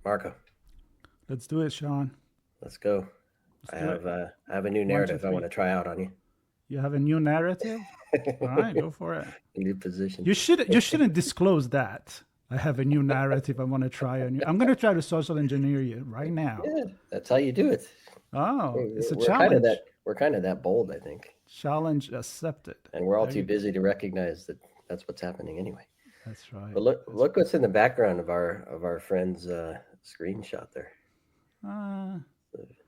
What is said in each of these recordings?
Marco, Let's do it, Sean. let's go. Let's I do it. have I have a new One, two, narrative I want three. to try out on you. You have a new narrative? All right, go for it. A new position. You shouldn't disclose that. I have a new narrative I want to try on you. I'm going to try to social engineer you right now. Yeah, that's how you do it. Oh, it's a We're kind of challenge. that bold, I think, Challenge accepted. and we're all There too you go. busy to recognize that that's what's happening anyway. That's right. But look, That's look what's in the background of our friend's screenshot there. right.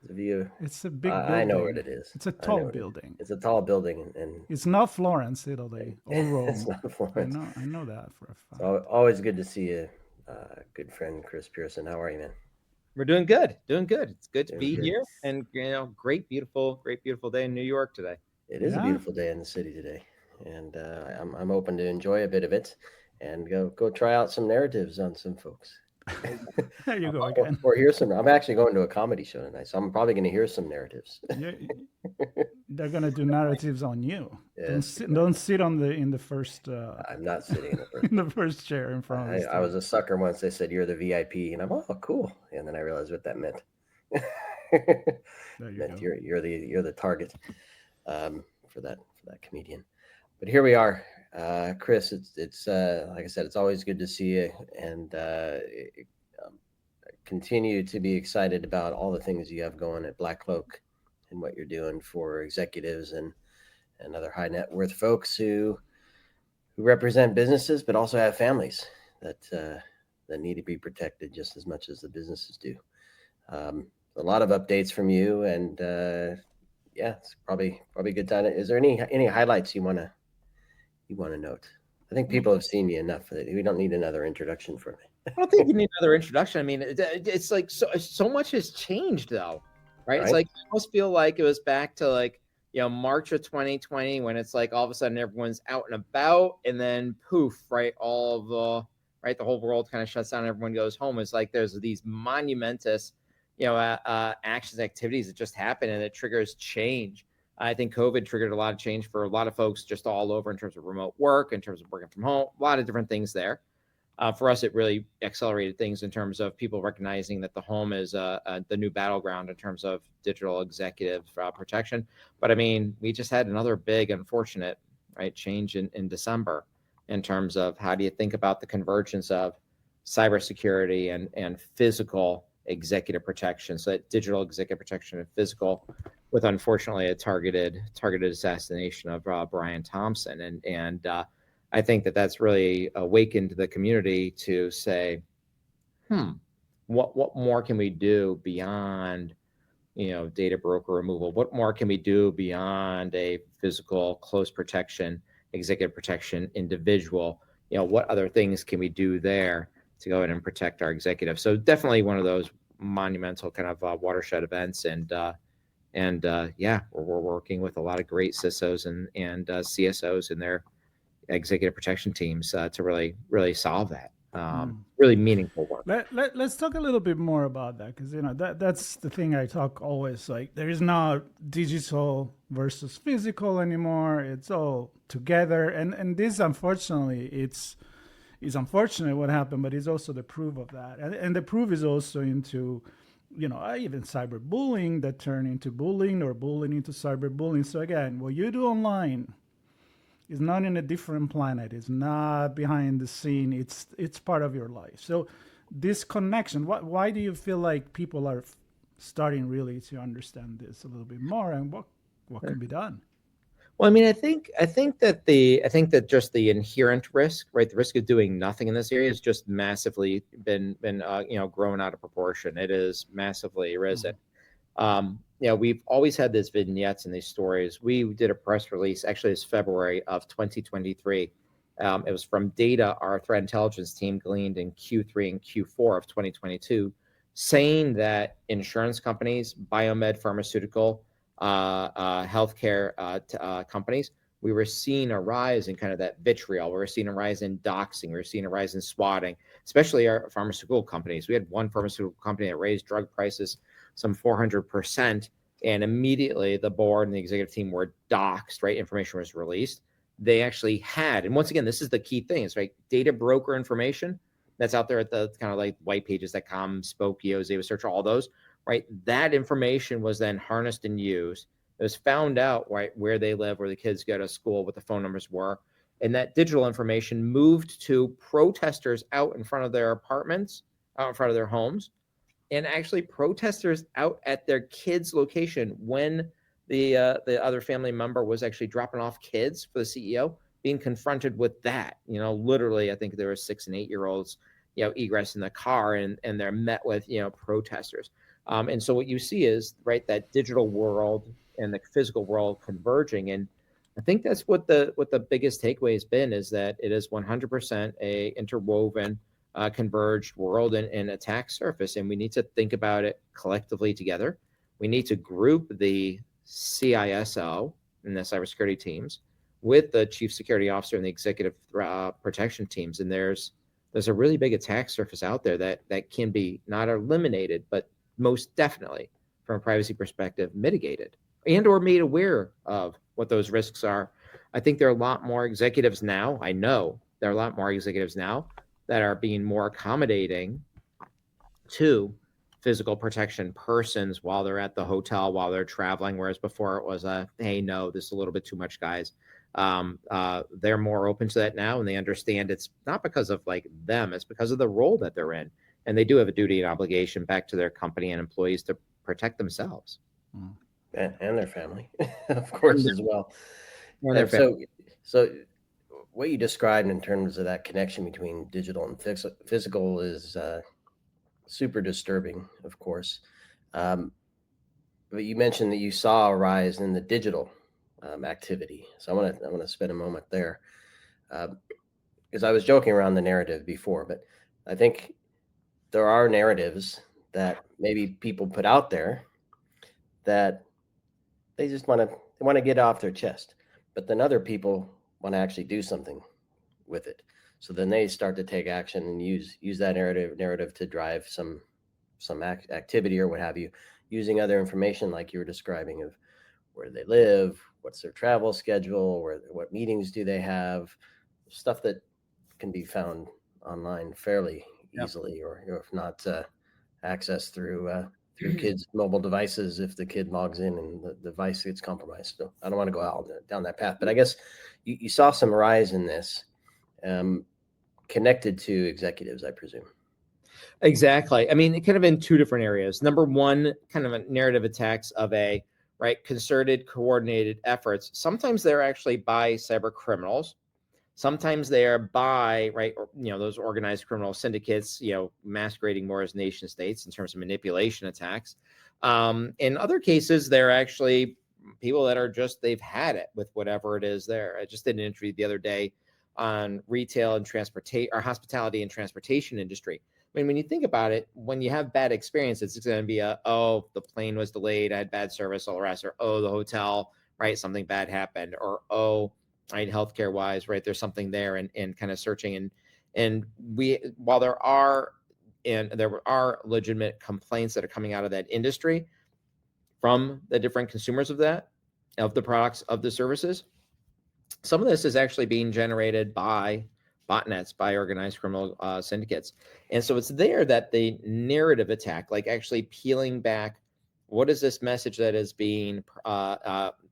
The view. It's a big I know what building. it is. It's a I tall know what it is. building. It's a tall building, and, It's not Florence, Italy, or it's Rome. not I Florence. know. I know that for a It's fact. always good to see you, good friend Chris Pierson. How are you, man? We're doing good, doing good. It's good to Doing be good. here, and great, beautiful day in New York today. It is a Yeah. beautiful day in the city today, and I'm open to enjoy a bit of it, and go try out some narratives on some folks, There you go. There you go or, again. or hear some. I'm actually going to a comedy show tonight, so I'm probably going to hear some narratives. You, they're gonna do narratives on you. Don't Yes, sit. Don't sit on the in the first I'm not sitting in the first. in the first chair in front of the I was stage. a sucker once. They said you're the VIP, and I'm cool, and then I realized what that meant. There you Meant go. you're the target for that comedian. But here we are, Chris. It's like I said, it's always good to see you, and um, continue to be excited about all the things you have going at BlackCloak and what you're doing for executives and other high net worth folks who represent businesses, but also have families that need to be protected just as much as the businesses do. Um, a lot of updates from you, and yeah, it's probably a good time. Is there any highlights you want to note? I think Well, people have seen you enough that we don't need another introduction from I don't think you need another introduction. I mean, it's like so much has changed, though, right? It's right? like I almost feel like it was back to like March of 2020 when it's like all of a sudden everyone's out and about, and then poof, right? All of the whole world kind of shuts down. Everyone goes home. It's like there's these monumentous actions, activities that just happen, and it triggers change. I think COVID triggered a lot of change for a lot of folks just all over in terms of remote work, in terms of working from home, a lot of different things there. For us, it really accelerated things in terms of people recognizing that the home is the new battleground in terms of digital executive protection. But I mean, we just had another big, unfortunate change in December in terms of how do you think about the convergence of cybersecurity and physical executive protection. So that digital executive protection and physical, with unfortunately a targeted assassination of Brian Thompson, and I think that that's really awakened the community to say, what more can we do beyond data broker removal? What more can we do beyond a physical close protection, executive protection, individual? What other things can we do there to go ahead and protect our executives? So definitely one of those monumental kind of watershed events, and yeah, we're working with a lot of great CISOs and CSOs and their executive protection teams to really solve that. mm. Really meaningful work. Let's talk a little bit more about that because that's the thing I talk always, like there is not digital versus physical anymore. It's all together, and this unfortunately it's unfortunate what happened, but it's also the proof of that, and the proof is also into even cyberbullying that turned into bullying or bullying into cyberbullying. So again, what you do online is not in a different planet. It's not behind the scene. It's part of your life. So this connection. Why do you feel like people are starting really to understand this a little bit more, and what can be done? Well, I mean, I think that just the inherent risk, right? The risk of doing nothing in this area has just massively been grown out of proportion. It is massively risen. Mhm. We've always had these vignettes and these stories. We did a press release, actually, it's February of 2023. It was from data our threat intelligence team gleaned in Q3 and Q4 of 2022, saying that insurance companies, biomed, pharmaceutical, healthcare companies, we were seeing a rise in kind of that vitriol. We were seeing a rise in doxing. We were seeing a rise in swatting, especially our pharmaceutical companies. We had one pharmaceutical company that raised drug prices some 400%. And immediately the board and the executive team were doxed, right? Information was released. They actually had, and once again, this is the key thing, is right, data broker information that's out there at the kind of like whitepages.com, Spokio, Zeta Search, all those, right? That information was then harnessed and used. It was found out, right, where they live, where the kids go to school, what the phone numbers were. And that digital information moved to protesters out in front of their apartments, out in front of their homes, and actually protesters out at their kids' location when the other family member was actually dropping off kids for the CEO, being confronted with that. Literally, I think there were 6 and 8 year olds, egress in the car, and they're met with protesters. And so what you see is, right, that digital world and the physical world converging. And I think that's what the biggest takeaway has been, is that it is 100% a interwoven, converged world and attack surface, and we need to think about it collectively together. We need to group the CISO and the cybersecurity teams with the chief security officer and the executive protection teams, and there's a really big attack surface out there that can be not eliminated, but most definitely, from a privacy perspective, mitigated and or made aware of what those risks are. I think there are a lot more executives now. I know there are a lot more executives now that are being more accommodating to physical protection persons while they're at the hotel, while they're traveling, whereas before it was hey, no, this is a little bit too much, guys. They're more open to that now, and they understand it's not because of like them, it's because of the role that they're in, and they do have a duty and obligation back to their company and employees to protect themselves and their family, of course, as well. and their family. So what you described in terms of that connection between digital and physical is super disturbing, of course. But you mentioned that you saw a rise in the digital activity. So I want to spend a moment there, because I was joking around the narrative before, but I think there are narratives that maybe people put out there that they just want to get off their chest, but then other people want to actually do something with it. So then they start to take action and use that narrative to drive some activity or what have you, using other information like you were describing of where they live, what's their travel schedule, what meetings do they have, stuff that can be found online fairly easily, or if not, accessed through kids' mobile devices if the kid logs in and the device gets compromised. So I don't want to go out down that path, but I guess you saw some rise in this, connected to executives, I presume. Exactly. I mean, kind of in two different areas. Number one, kind of a narrative attacks of a concerted, coordinated efforts. Sometimes they're actually by cyber criminals. Sometimes they are by those organized criminal syndicates, masquerading more as nation states in terms of manipulation attacks. In other cases, they're actually people that are just, they've had it with whatever it is there. I just did an interview the other day on retail and transportation, or hospitality and transportation industry. I mean, when you think about it, when you have bad experience, it's going to be the plane was delayed, I had bad service, all the rest, or the hotel, something bad happened, or healthcare wise, there's something there, and kind of searching, and while there are legitimate complaints that are coming out of that industry from the different consumers of the products, of the services, some of this is actually being generated by botnets, by organized criminal syndicates. And so it's there that the narrative attack, like actually peeling back, what is this message that is being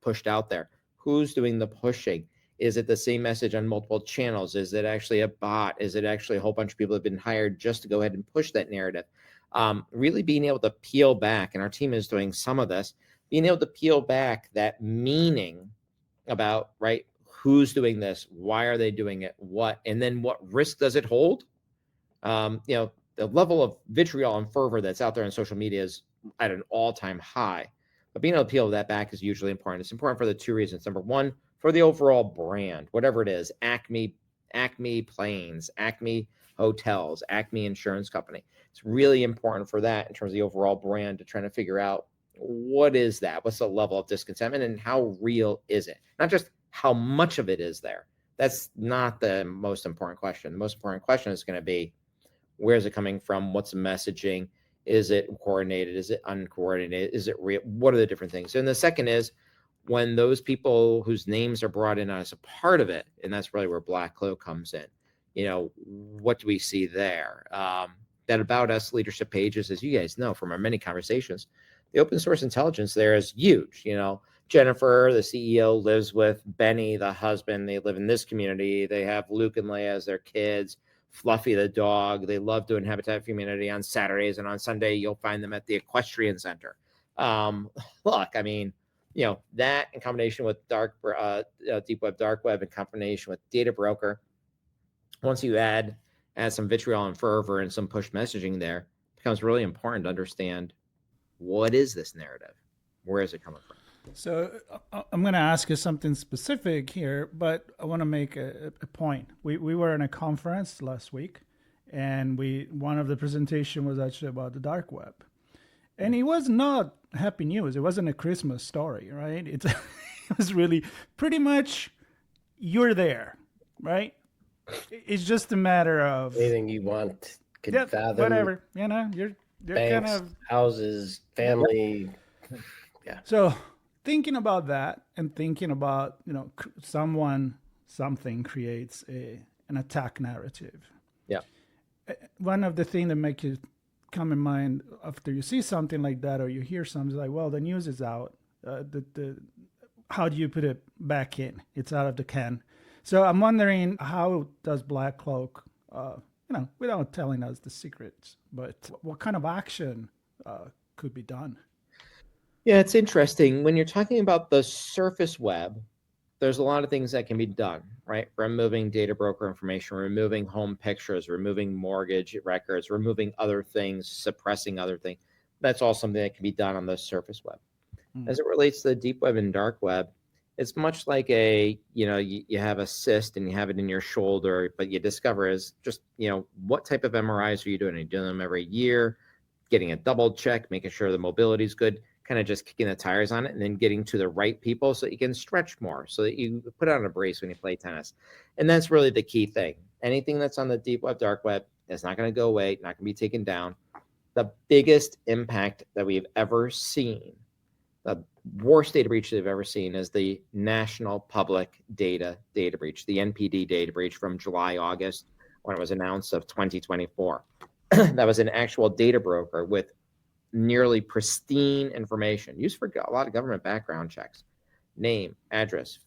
pushed out there? Who's doing the pushing? Is it the same message on multiple channels? Is it actually a bot? Is it actually a whole bunch of people that have been hired just to go ahead and push that narrative? Really being able to peel back, and our team is doing some of this, being able to peel back that meaning about, who's doing this, why are they doing it, what, and then what risk does it hold? The level of vitriol and fervor that's out there on social media is at an all-time high, but being able to peel that back is usually important. It's important for the two reasons. Number one, for the overall brand, whatever it is, Acme Planes, Acme Hotels, Acme Insurance Company. It's really important for that in terms of the overall brand, to try to figure out what is that, what's the level of discontentment, and how real is it? Not just how much of it is there. That's not the most important question. The most important question is going to be, where is it coming from? What's the messaging? Is it coordinated? Is it uncoordinated? Is it real? What are the different things? And the second is, when those people whose names are brought in as a part of it, and that's really where BlackCloak comes in. what do we see there? That About Us leadership pages, as you guys know from our many conversations, the open source intelligence there is huge. Jennifer, the CEO, lives with Benny, the husband. They live in this community. They have Luke and Leia as their kids. Fluffy the dog. They love doing Habitat for Humanity on Saturdays, and on Sunday you'll find them at the equestrian center. Look, I mean, that in combination with deep web, dark web, in combination with data broker. Once you add some vitriol and fervor and some push messaging there, it becomes really important to understand, what is this narrative? Where is it coming from? So I'm going to ask you something specific here, but I want to make a point. We were in a conference last week, and one of the presentation was actually about the dark web. And it was not happy news. It wasn't a Christmas story, right? It was really pretty much, you're there, right? It's just a matter of anything you want, could fathom, whatever. You're banks, kind of houses, family. Yeah. So thinking about that, and thinking about something creates an attack narrative. Yeah. One of the things that make you come in mind after you see something like that, or you hear something like, well, the news is out. How do you put it back in? It's out of the can. So I'm wondering, how does BlackCloak, without telling us the secrets, but what kind of action could be done? Yeah, it's interesting. When you're talking about the surface web, there's a lot of things that can be done, right? Removing data broker information, removing home pictures, removing mortgage records, removing other things, suppressing other things. That's all something that can be done on the surface web. As it relates to the deep web and dark web, it's much like you have a cyst and you have it in your shoulder, but you discover is just, what type of MRIs are you doing? Are you doing them every year? Getting a double check, making sure the mobility is good, kind of just kicking the tires on it, and then getting to the right people so that you can stretch more, so that you put on a brace when you play tennis. And that's really the key thing. Anything that's on the deep web, dark web is not going to go away, not going to be taken down. The biggest impact that we've ever seen, the worst data breach they've ever seen, is the National Public Data breach, the NPD data breach from July, August, when it was announced, of 2024. That was an actual data broker with nearly pristine information used for a lot of government background checks. Name, address,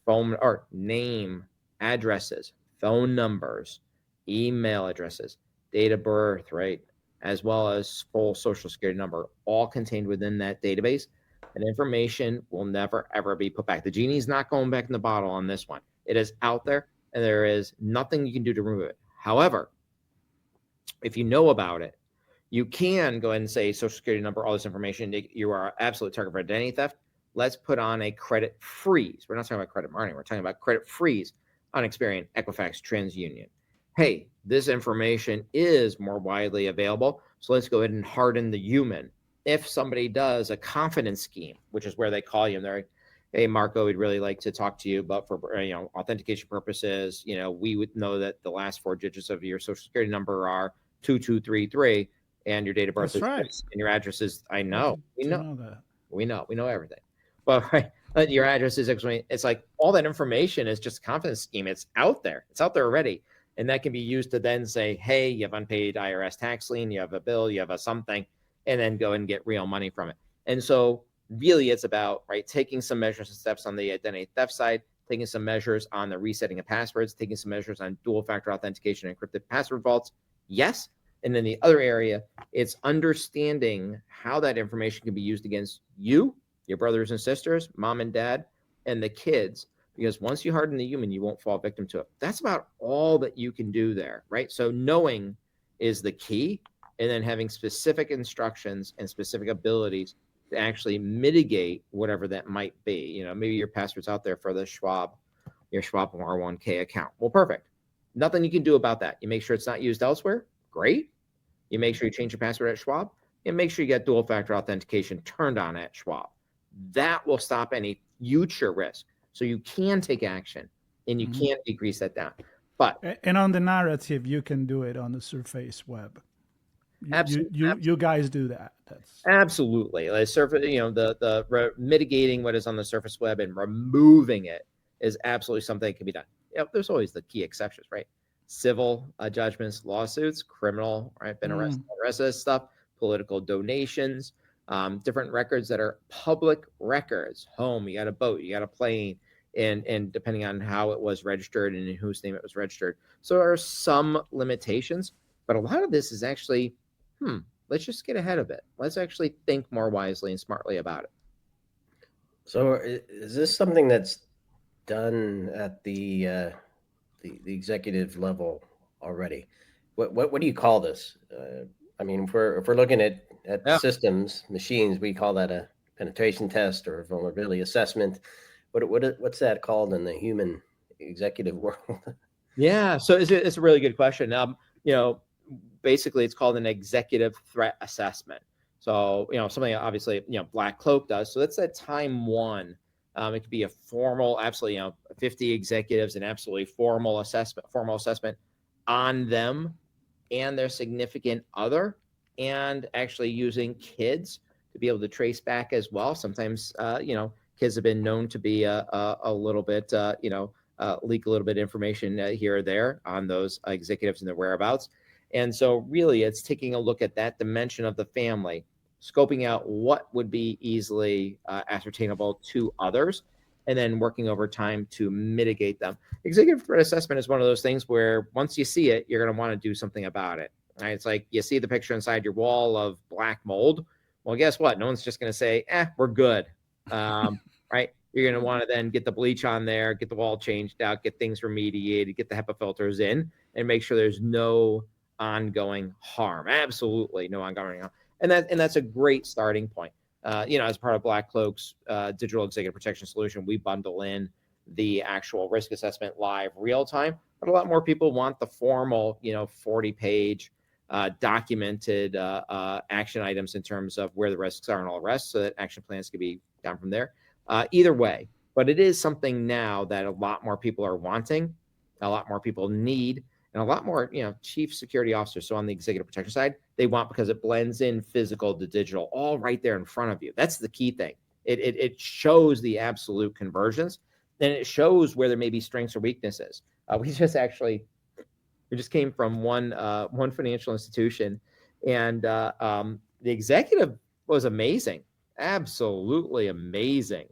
name, addresses, phone numbers, email addresses, date of birth, right? As well as full social security number, all contained within that database. And information will never, ever be put back. The genie's not going back in the bottle on this one. It is out there, and there is nothing you can do to remove it. However, if you know about it, you can go ahead and say social security number, all this information. You are absolute target for identity theft. Let's put on a credit freeze. We're not talking about credit marketing. We're talking about credit freeze on Experian, Equifax, TransUnion. Hey, this information is more widely available, so let's go ahead and harden the human. If somebody does a confidence scheme, which is where they call you and they're like, hey, Marco, we'd really like to talk to you, but for authentication purposes, we would know that the last 4 digits of your social security number are 2233, and your date of birth is right. this, and your address is, I know, we know that. We know everything. But right, your address is actually, it's like all that information is just a confidence scheme. It's out there already. And that can be used to then say, hey, you have unpaid IRS tax lien, you have a bill, you have a something, and then go and get real money from it. And so really it's about, right, taking some measures and steps on the identity theft side, taking some measures on the resetting of passwords, taking some measures on dual factor authentication and encrypted password vaults. Yes. And then the other area, it's understanding how that information can be used against you, your brothers and sisters, mom and dad, and the kids. Because once you harden the human, you won't fall victim to it. That's about all that you can do there, right? So knowing is the key, and then having specific instructions and specific abilities to actually mitigate whatever that might be. Maybe your password's out there for the your Schwab R1K account. Well, perfect. Nothing you can do about that. You make sure it's not used elsewhere. Great. You make sure you change your password at Schwab, and make sure you get dual factor authentication turned on at Schwab. That will stop any future risk. So you can take action, and you can decrease that down. And on the narrative, you can do it on the surface web. Absolutely. You guys do that. That's absolutely. Like surface, mitigating what is on the surface web and removing it is absolutely something that can be done. There's always the key exceptions, right? civil judgments, lawsuits, criminal, right? Been arrested, all the rest of this stuff, political donations, different records that are public records. Home, you got a boat, you got a plane, and depending on how it was registered and in whose name it was registered. So there are some limitations, but a lot of this is actually, let's just get ahead of it. Let's actually think more wisely and smartly about it. So is this something that's done at the executive level already? What do you call this? I mean, if we're looking at Yeah. systems, machines, we call that a penetration test or a vulnerability assessment. What's that called in the human executive world? Yeah, so it's a really good question. Basically it's called an executive threat assessment. So, something obviously, BlackCloak does. So that's that time one. It could be a formal, absolutely, 50 executives, an absolutely formal assessment on them and their significant other, and actually using kids to be able to trace back as well. Sometimes, kids have been known to be a little bit, leak a little bit of information here or there on those executives and their whereabouts. And so really it's taking a look at that dimension of the family, scoping out what would be easily ascertainable to others, and then working over time to mitigate them. Executive threat assessment is one of those things where once you see it, you're going to want to do something about it. Right? It's like you see the picture inside your wall of black mold. Well, guess what? No one's just going to say, we're good. Right? You're going to want to then get the bleach on there, get the wall changed out, get things remediated, get the HEPA filters in, and make sure there's no ongoing harm. Absolutely no ongoing harm. And that's a great starting point. As part of BlackCloak's digital executive protection solution, we bundle in the actual risk assessment live real time, but a lot more people want the formal, 40-page documented action items in terms of where the risks are and all the rest, so that action plans can be done from there. Either way, but it is something now that a lot more people are wanting, a lot more people need, and a lot more, chief security officers. So on the executive protection side, they want, because it blends in physical to digital, all right there in front of you. That's the key thing. It shows the absolute convergence, and it shows where there may be strengths or weaknesses. We just came from one financial institution, and the executive was amazing, absolutely amazing.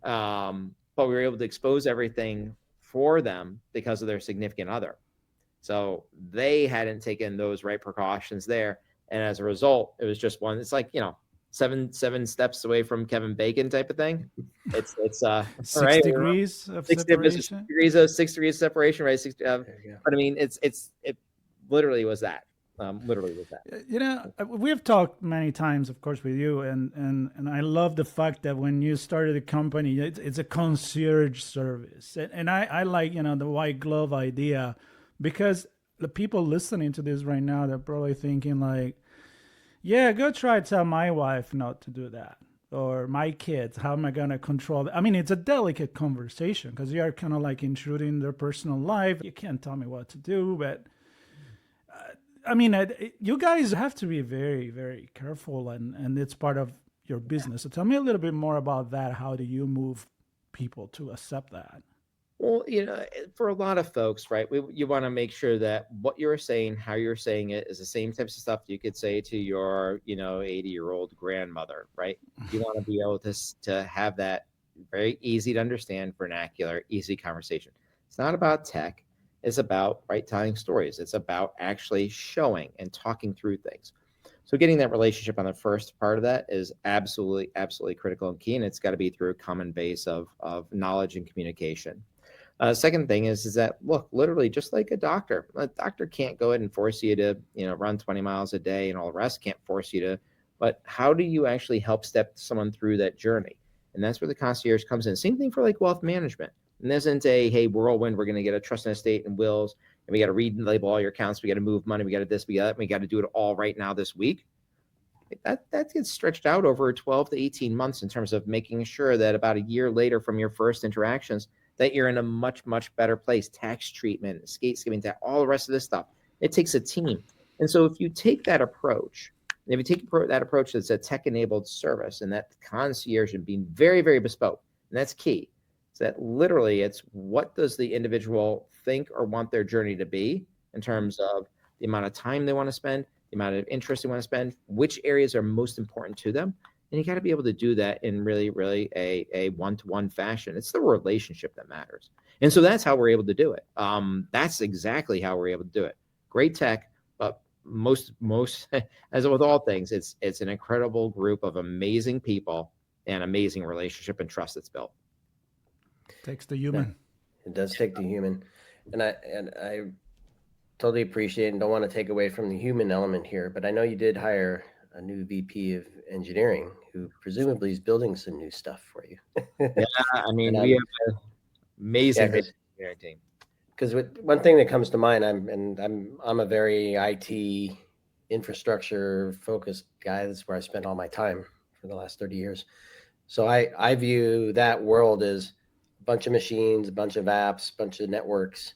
But we were able to expose everything for them because of their significant other. So they hadn't taken those right precautions there. And as a result, it was just one. It's like, seven steps away from Kevin Bacon type of thing. It's 6 right, degrees of separation. 6 degrees of separation, right? But I mean, it literally was that. We've talked many times, of course, with you, and I love the fact that when you started the company, it's a concierge service, and I like the white glove idea, because the people listening to this right now, they're probably thinking like, yeah, go try to tell my wife not to do that, or my kids, how am I going to control that? I mean, it's a delicate conversation because you are kind of like intruding their personal life. You can't tell me what to do, but you guys have to be very, very careful, and it's part of your business. So tell me a little bit more about that. How do you move people to accept that? Well, for a lot of folks, right, you want to make sure that what you're saying, how you're saying it, is the same types of stuff you could say to your, 80-year-old grandmother, right? You want to be able to have that very easy to understand vernacular, easy conversation. It's not about tech. It's about telling stories. It's about actually showing and talking through things. So getting that relationship on the first part of that is absolutely, absolutely critical and key. And it's got to be through a common base of knowledge and communication. Second thing is that, look, literally just like a doctor can't go ahead and force you to, run 20 miles a day and all the rest, can't force you to, but how do you actually help step someone through that journey? And that's where the concierge comes in. Same thing for like wealth management. And this isn't hey, whirlwind, we're going to get a trust and estate and wills, and we got to read and label all your accounts. We got to move money. We got to this, we got to do it all right now this week. That gets stretched out over 12 to 18 months in terms of making sure that about a year later from your first interactions, that you're in a much, much better place. Tax treatment, estate skimming, all the rest of this stuff. It takes a team. And so if you take that approach, if you take that approach that's a tech-enabled service, and that concierge and being very, very bespoke, and that's key. So that literally it's what does the individual think or want their journey to be, in terms of the amount of time they want to spend, the amount of interest they want to spend, which areas are most important to them. And you got to be able to do that in really, really a one-to-one fashion. It's the relationship that matters. And so that's how we're able to do it. That's exactly how we're able to do it. Great tech, but most as with all things, it's an incredible group of amazing people and amazing relationship and trust that's built. Takes the human. It does take the human, and I totally appreciate and don't want to take away from the human element here, but I know you did hire a new VP of engineering who presumably is building some new stuff for you. Yeah, I mean, And we have an yeah, amazing engineering team. because one thing that comes to mind, I'm a very IT infrastructure focused guy. That's where I spent all my time for the last 30 years. So I view that world as a bunch of machines, a bunch of apps, a bunch of networks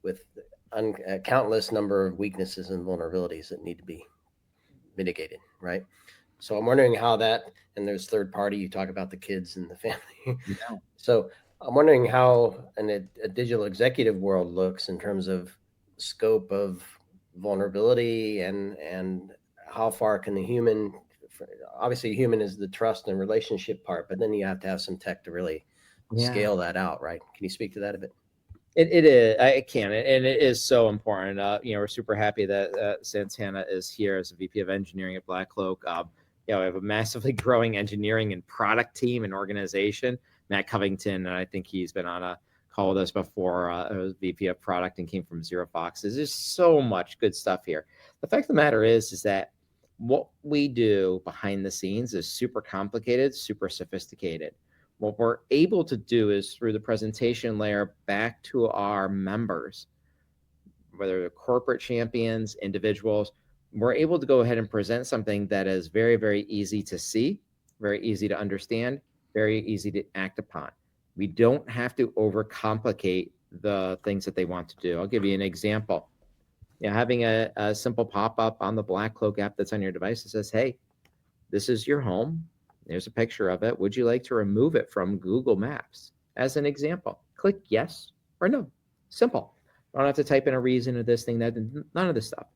with a countless number of weaknesses and vulnerabilities that need to be mitigated, right? So I'm wondering how that, and there's third party, you talk about the kids and the family. Yeah. So I'm wondering how a digital executive world looks in terms of scope of vulnerability and how far can the human, obviously human is the trust and relationship part, but then you have to have some tech to really Yeah. scale that out, right? Can you speak to that a bit? It is. I can, and it is so important. We're super happy that Santana is here as a VP of Engineering at BlackCloak. We have a massively growing engineering and product team and organization. Matt Covington, and I think he's been on a call with us before. Was VP of Product and came from Zero Foxes. There's so much good stuff here. The fact of the matter is that what we do behind the scenes is super complicated, super sophisticated. What we're able to do is through the presentation layer back to our members, whether they're corporate champions, individuals, we're able to go ahead and present something that is very, very easy to see, very easy to understand, very easy to act upon. We don't have to overcomplicate the things that they want to do. I'll give you an example. Having a simple pop-up on the BlackCloak app that's on your device that says, hey, this is your home. There's a picture of it. Would you like to remove it from Google Maps? As an example, click yes or no. Simple. I don't have to type in a reason or this thing, that, none of this stuff,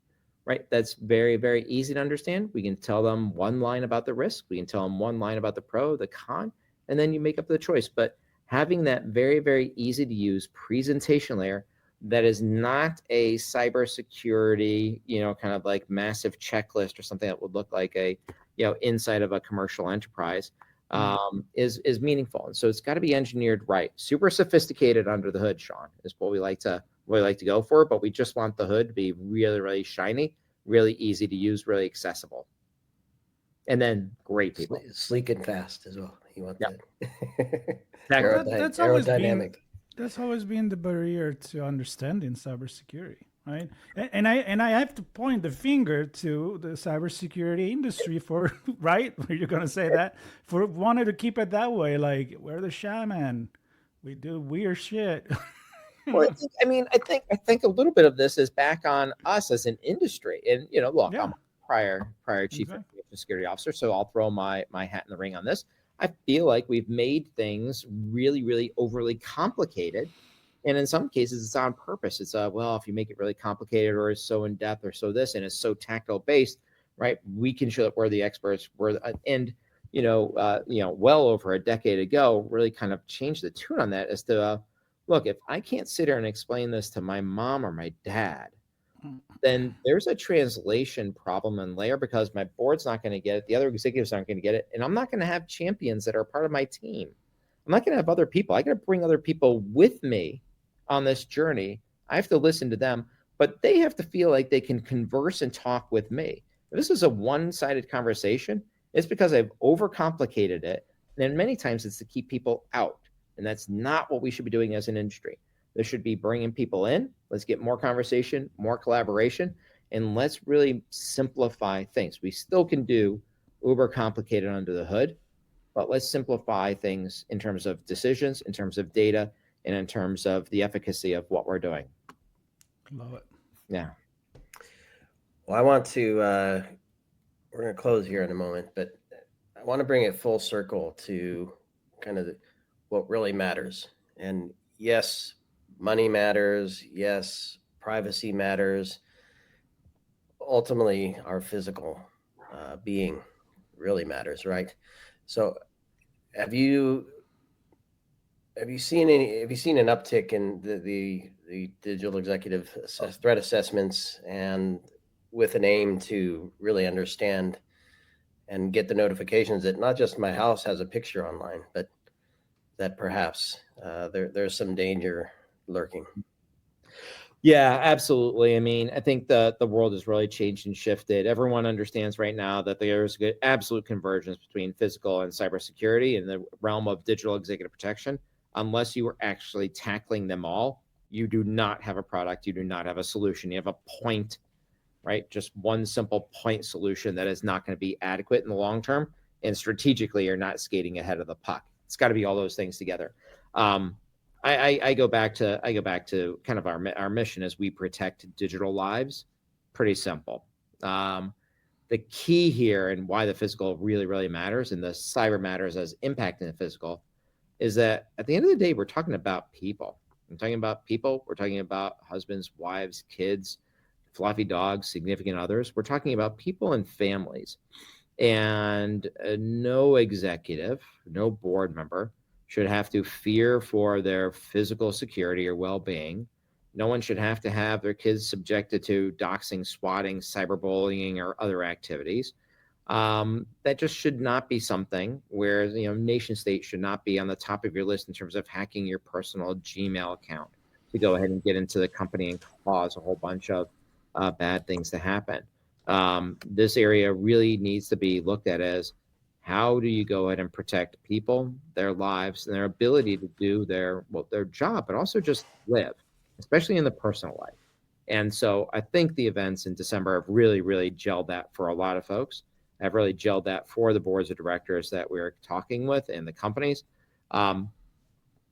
right? That's very, very easy to understand. We can tell them one line about the risk. We can tell them one line about the pro, the con, and then you make up the choice. But having that very, very easy to use presentation layer that is not a cybersecurity, kind of like massive checklist or something that would look like a, inside of a commercial enterprise, is meaningful. And so it's got to be engineered right. Super sophisticated under the hood, Sean, is what we like to go for. But we just want the hood to be really, really shiny, really easy to use, really accessible. And then great people. Sleek and fast as well. You want that. That's always aerodynamic. That's always been the barrier to understanding cybersecurity, right? And I have to point the finger to the cybersecurity industry for right. You're gonna say that for wanting to keep it that way. Like we're the shaman, we do weird shit. Well, I think a little bit of this is back on us as an industry. And look, Yeah. I'm a prior chief information security officer, so I'll throw my hat in the ring on this. I feel like we've made things really, really overly complicated. And in some cases, it's on purpose. It's well, if you make it really complicated or it's so in depth or so this, and it's so tactile based, right? We can show that we're the experts. Well over a decade ago, really kind of changed the tune on that as to, look, if I can't sit here and explain this to my mom or my dad, then there's a translation problem in layer because my board's not going to get it. The other executives aren't going to get it. And I'm not going to have champions that are part of my team. I'm not going to have other people. I got to bring other people with me on this journey. I have to listen to them, but they have to feel like they can converse and talk with me. If this is a one-sided conversation, it's because I've overcomplicated it. And many times it's to keep people out. And that's not what we should be doing as an industry. There should be bringing people in. Let's get more conversation, more collaboration, and let's really simplify things. We still can do uber complicated under the hood, but let's simplify things in terms of decisions, in terms of data, and in terms of the efficacy of what we're doing. Love it. Yeah. Well, I want to, we're going to close here in a moment, but I want to bring it full circle to kind of what really matters. And yes, money matters. Yes, privacy matters. Ultimately, our physical being really matters, right? So, have you seen an uptick in the digital executive threat assessments, and with an aim to really understand and get the notifications that not just my house has a picture online, but that perhaps there's some danger lurking? Yeah, absolutely. I mean, I think the world has really changed and shifted. Everyone understands right now that there's absolute convergence between physical and cybersecurity in the realm of digital executive protection. Unless you are actually tackling them all, you do not have a product. You do not have a solution. You have a point, right? Just one simple point solution that is not going to be adequate in the long term. And strategically, you're not skating ahead of the puck. It's got to be all those things together. Um, I go back to kind of our mission as we protect digital lives. Pretty simple. The key here and why the physical really matters and the cyber matters as impacting the physical is that at the end of the day, we're talking about people. We're talking about people. We're talking about husbands, wives, kids, fluffy dogs, significant others. We're talking about people and families. And no executive, no board member should have to fear for their physical security or well-being. No one should have to have their kids subjected to doxing, swatting, cyberbullying, or other activities. That just should not be something where, nation state should not be on the top of your list in terms of hacking your personal Gmail account to go ahead and get into the company and cause a whole bunch of bad things to happen. This area really needs to be looked at as how do you go ahead and protect people, their lives, and their ability to do their job, but also just live, especially in the personal life. And so I think the events in December have really gelled that for a lot of folks. Have really gelled that for the boards of directors that we're talking with and the companies. And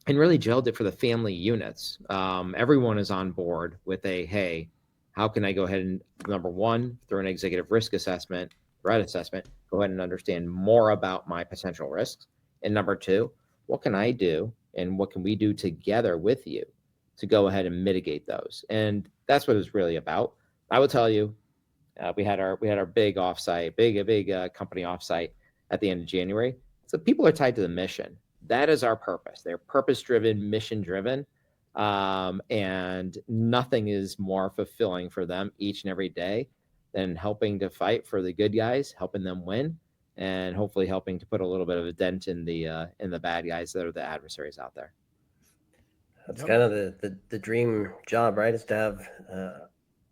really gelled it for the family units. Everyone is on board with hey, how can I go ahead and, number one, through an executive risk assessment, threat assessment, go ahead and understand more about my potential risks? And number two, what can I do and what can we do together with you to go ahead and mitigate those? And that's what it's really about. I will tell you, we had our big offsite, big company offsite at the end of January. So people are tied to the mission. That is our purpose. They're purpose-driven, mission-driven, and nothing is more fulfilling for them each and every day than helping to fight for the good guys, helping them win, and hopefully helping to put a little bit of a dent in the bad guys that are the adversaries out there. That's kind of the dream job, right? Is to have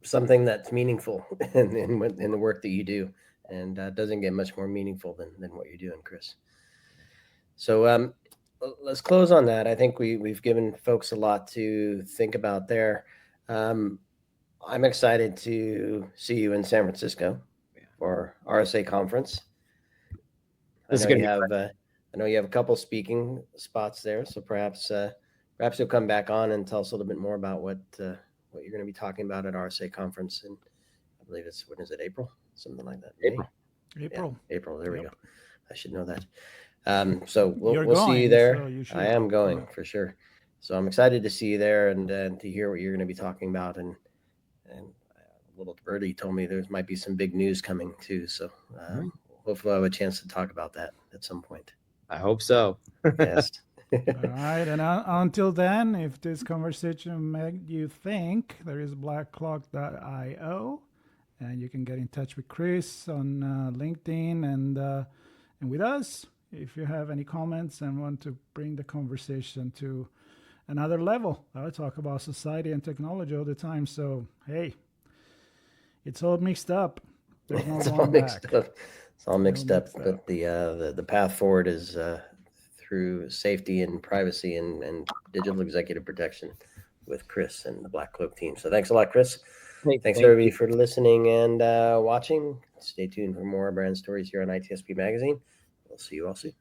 something that's meaningful in the work that you do, and doesn't get much more meaningful than what you're doing, Chris. So let's close on that. I think we've given folks a lot to think about there. I'm excited to see you in San Francisco for RSA conference. I know you have a couple speaking spots there, so perhaps you'll come back on and tell us a little bit more about what you're going to be talking about at RSA conference. And I believe when is it? April, something like that. April. Yeah, April. There we go. I should know that. So we'll see you going, there. so you should. I am going for sure. So I'm excited to see you there and to hear what you're going to be talking about. And a little birdie told me there might be some big news coming too. So hopefully I'll have a chance to talk about that at some point. I hope so. Yes. All right. And until then, if this conversation made you think, there is BlackCloak.io, and you can get in touch with Chris on LinkedIn and with us if you have any comments and want to bring the conversation to another level. I talk about society and technology all the time. So, hey, it's all mixed up. There's no going back. It's all mixed up. But the path forward is through safety and privacy and digital executive protection with Chris and the BlackCloak team. So thanks a lot, Chris. Thanks everybody for listening and watching. Stay tuned for more brand stories here on ITSP Magazine. We'll see you all soon.